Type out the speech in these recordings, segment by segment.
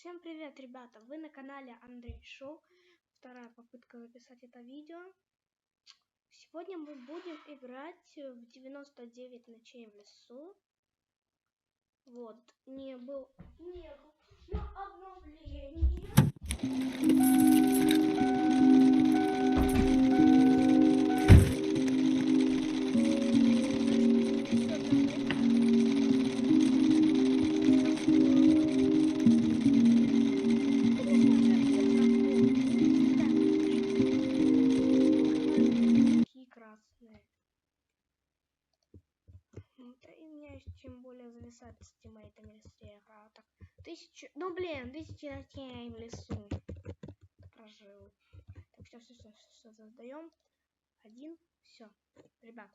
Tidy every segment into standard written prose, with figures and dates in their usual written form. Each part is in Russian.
Всем привет, ребята! Вы на канале Андрей Шоу. Вторая попытка записать это видео. Сегодня мы будем играть в 99 ночей в лесу. Вот, не было обновления. И меня тем более зависать с тиммейтами, если я играю так. 1000 ночей в лесу. Прожил. Так, все создаем. Все. Ребят.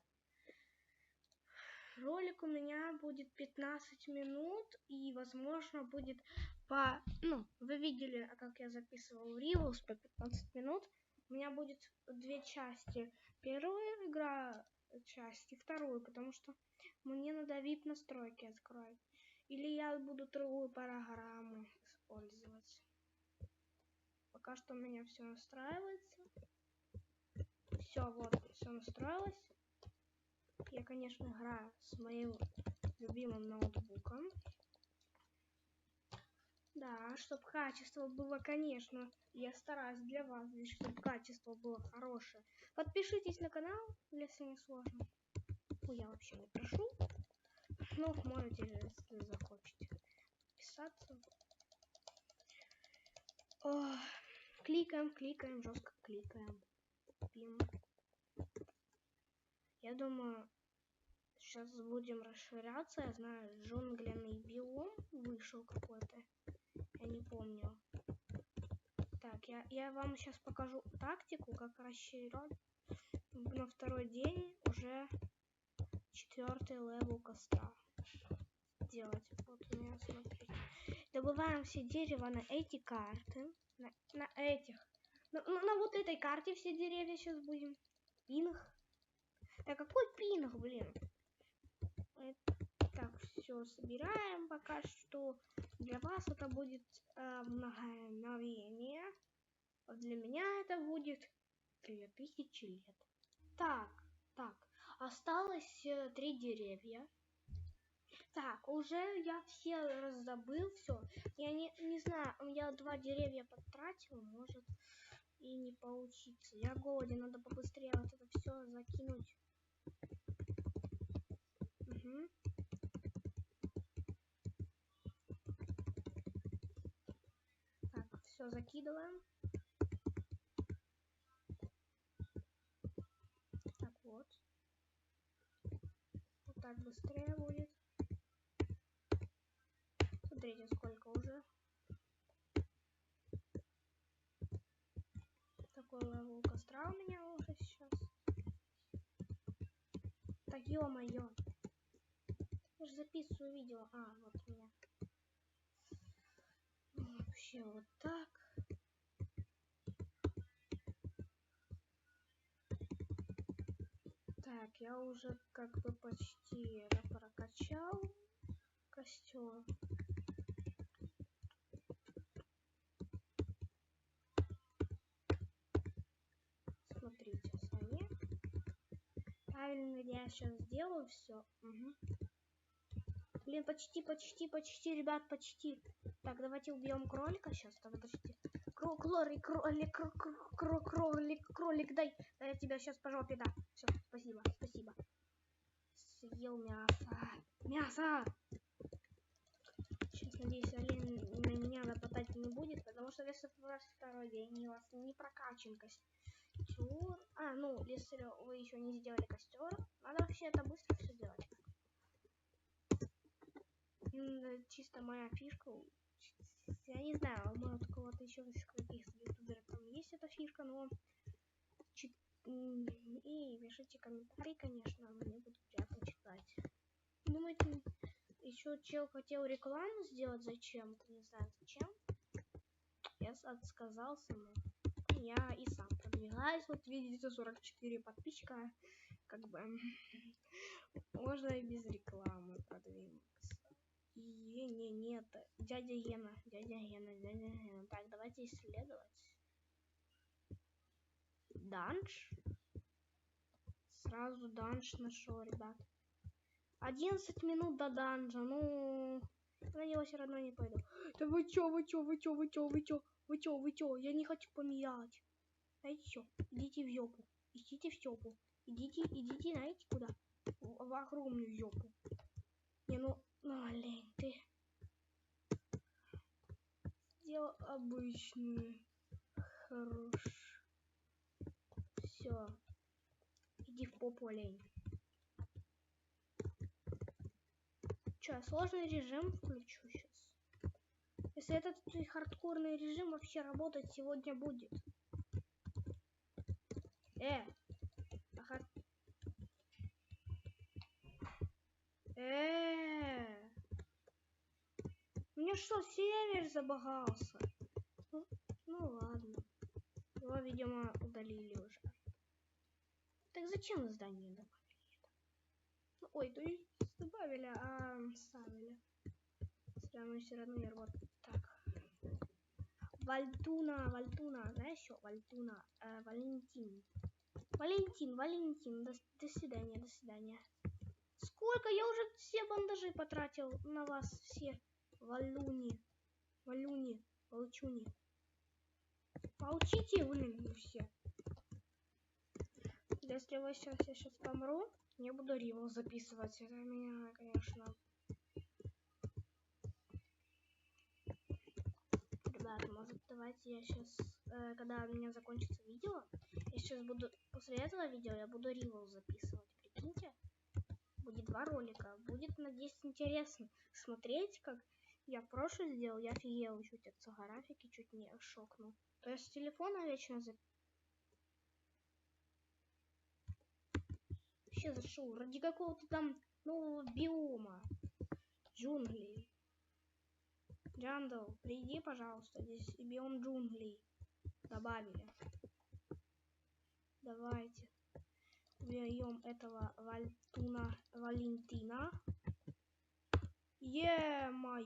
Ролик у меня будет 15 минут. И возможно будет вы видели, как я записывал Rivals по 15 минут. У меня будет две части. Первая игра часть и вторую, потому что мне надо VIP настройки откроить. Или я буду другую программу использовать. Пока что у меня все настраивается. Все, вот, все настроилось. Я, конечно, играю с моим любимым ноутбуком. Да, чтобы качество было, конечно, я стараюсь для вас, чтобы качество было хорошее. Подпишитесь на канал, если не сложно. Ну, я вообще не прошу. Ну, можете, если захочете подписаться. Кликаем, жестко кликаем. Пим. Я думаю, сейчас будем расширяться. Я знаю, джунгляный биом вышел какой-то. Я не помню. Так, я вам сейчас покажу тактику, как расширять. На второй день уже 4-й левел костра делать. Вот у меня, смотрите. Добываем все дерево на эти карты. На этих. На вот этой карте все деревья сейчас будем. Пинг. Да какой пинг, блин? Так, все собираем пока что. Для вас это будет мгновение. А для меня это будет 3000 лет. Так. Осталось 3 деревья. Так, уже я все раздобыл, все. Я не знаю, я 2 деревья потратил, может и не получится. Я голоден, надо побыстрее вот это все закинуть. Угу. Так, все закидываем. Так вот. Вот так быстрее будет. Смотрите, сколько уже. Такой левел костра у меня уже сейчас. Так, ё-моё. Я же записываю видео. Вот у меня. Вообще вот так. Так, я уже как бы почти прокачал костер. Смотрите сами. Правильно я сейчас сделаю все. Угу. Блин, почти, ребят, почти. Так, давайте убьем кролика сейчас. Так, подождите. Кролик, дай. Я тебя сейчас по жопе, да. Все, спасибо. Съел мясо. Сейчас, надеюсь, олень на меня нападать не будет, потому что если второй день у вас не прокачан костер. Если вы еще не сделали костер, надо вообще это быстро все делать. Чисто моя фишка. Я не знаю, может у кого-то еще из каких-то ютуберов там есть эта фишка, но и пишите комментарии, конечно, мне будет приятно читать. Думаете, еще чел хотел рекламу сделать зачем-то, не знаю зачем. Я отказался, но я и сам продвигаюсь. Вот видите, 44 подписчика, как бы можно и без рекламы продвинуться. Нет. Дядя Гена. Так, давайте исследовать. Данж. Сразу данж нашел, ребят. 11 минут до данжа. Ну, на него все равно не пойду. Да вы чё? Я не хочу помирать. Знаете что? Идите в жопу. Идите, знаете куда? В огромную жопу. Не, ну, лень ты. Дело обычное. Хорош. Все. Иди в попу, лень. Че, сложный режим включу сейчас? Если этот хардкорный режим вообще работать сегодня будет. У меня что, сервер забагался? Ну ладно. Его, видимо, удалили уже. Так зачем здание добавили? Ой, то есть добавили, а ставили. Мы все равно не работает. Так. Вальтуна. Знаешь что? Вальтуна. Валентин. До свидания. Сколько? Я уже все бандажи потратил на вас все. Волчуни. Молчите вы все. Если я сейчас помру, я буду ривал записывать. Это меня, конечно... Ребят, может, давайте я сейчас, когда у меня закончится видео, я сейчас буду, после этого видео я буду ривал записывать. Прикиньте, будет 2 ролика. Будет, надеюсь, интересно смотреть, как я в прошлом сделал. Я офигел чуть от графики, чуть не шокнул. То есть с телефона вечно вообще зашел ради какого-то там нового биома. Джунглей. Джандал, приди, пожалуйста. Здесь биом джунглей добавили. Давайте берем этого Валентина. Ема.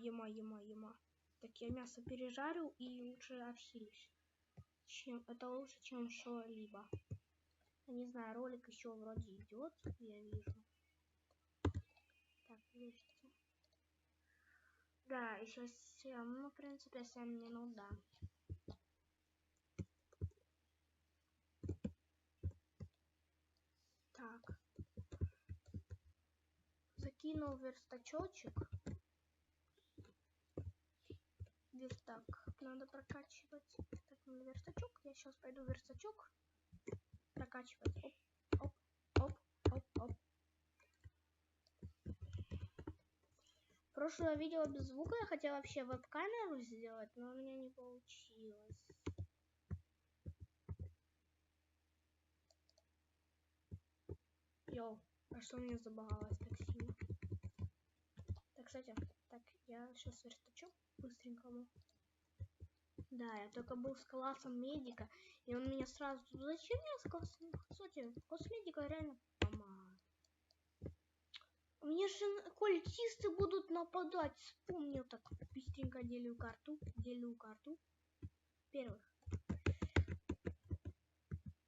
Так я мясо пережарю и лучше обхилюсь. Это лучше, чем что-либо. Я не знаю, ролик еще вроде идет, я вижу. Так, видите. Да, еще 7, ну, в принципе, 7 минут, да. Так. Закинул верстачочек. Верстак надо прокачивать. Так, надо верстачок. Я сейчас пойду верстачок прокачивать. Оп. Прошлое видео без звука я хотела вообще веб-камеру сделать, но у меня не получилось. Йоу, а что у меня забагалось так сильно? Так, кстати, так, я сейчас верстачок быстренькому. Да, я только был с классом медика, и он меня сразу... Зачем я с классом? Кстати, класс медика реально помогает. Мне же культисты будут нападать. Вспомнил, так быстренько делю карту. Первых.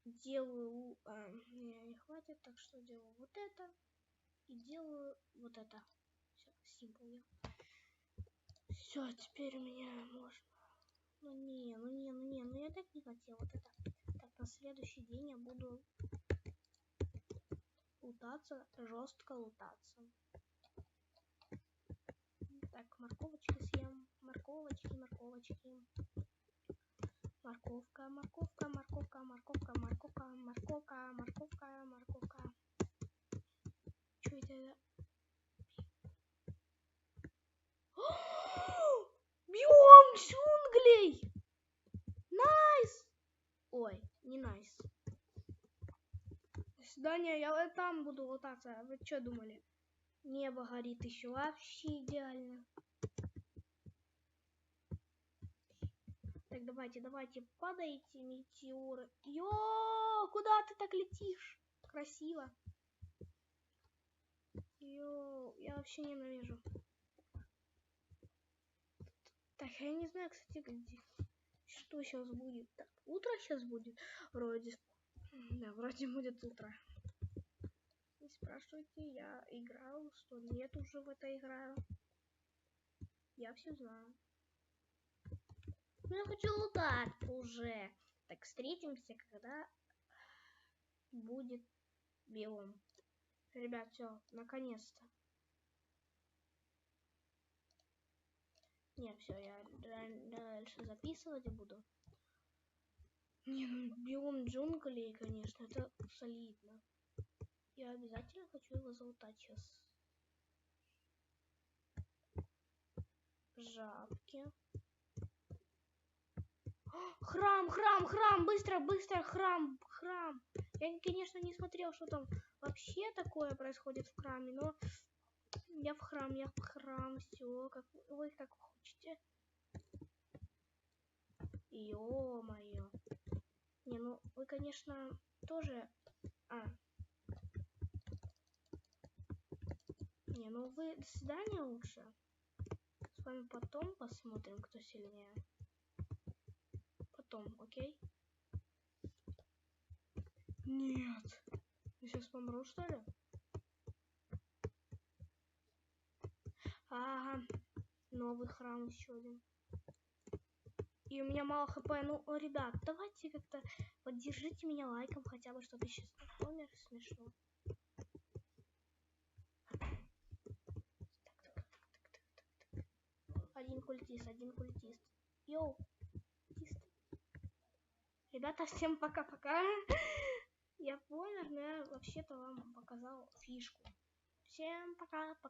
Делаю... не хватит, так что делаю вот это. И делаю вот это. Все, симпл. Все, теперь у меня можно... Ну я так не хотел вот это. Так, на следующий день я буду лутаться, жестко лутаться. Так, морковочки съем. Морковочки. Морковка. Что это? Биом джунглей! Найс! Ой, не найс. До свидания, я там буду лутаться. Вы что думали? Небо горит еще вообще идеально. Так, давайте, падайте, метеоры. Йо, куда ты так летишь? Красиво. Йо, я вообще ненавижу. Так, я не знаю, кстати, где... Что сейчас будет? Так, утро сейчас будет? Вроде... Да, вроде будет утро. Не спрашивайте, я играл, 100 лет уже в это играю. Я все знаю. Ну, я хочу лутать уже. Так, встретимся, когда будет биом. Ребят, все, наконец-то. Не, все, я дальше записывать буду. Не, ну, биом джунглей, конечно, это солидно. Я обязательно хочу его залутать сейчас. Жабки. Храм, храм, храм, быстро, быстро, храм, храм. Я, конечно, не смотрел, что там вообще такое происходит в храме, но я в храм, все, как вы как хотите. Ё-моё. Не, ну вы, конечно, тоже... Не, ну вы до свидания лучше. С вами потом посмотрим, кто сильнее. Потом, окей? Нет. Я сейчас помру, что ли? Ага. Новый храм еще один. И у меня мало хп. Ну, ребят, давайте как-то поддержите меня лайком хотя бы, чтобы сейчас помер смешно. Один культист, один культист. Йоу, культист. Ребята, всем пока-пока. Я помер, но я вообще-то вам показал фишку. Всем пока-пока.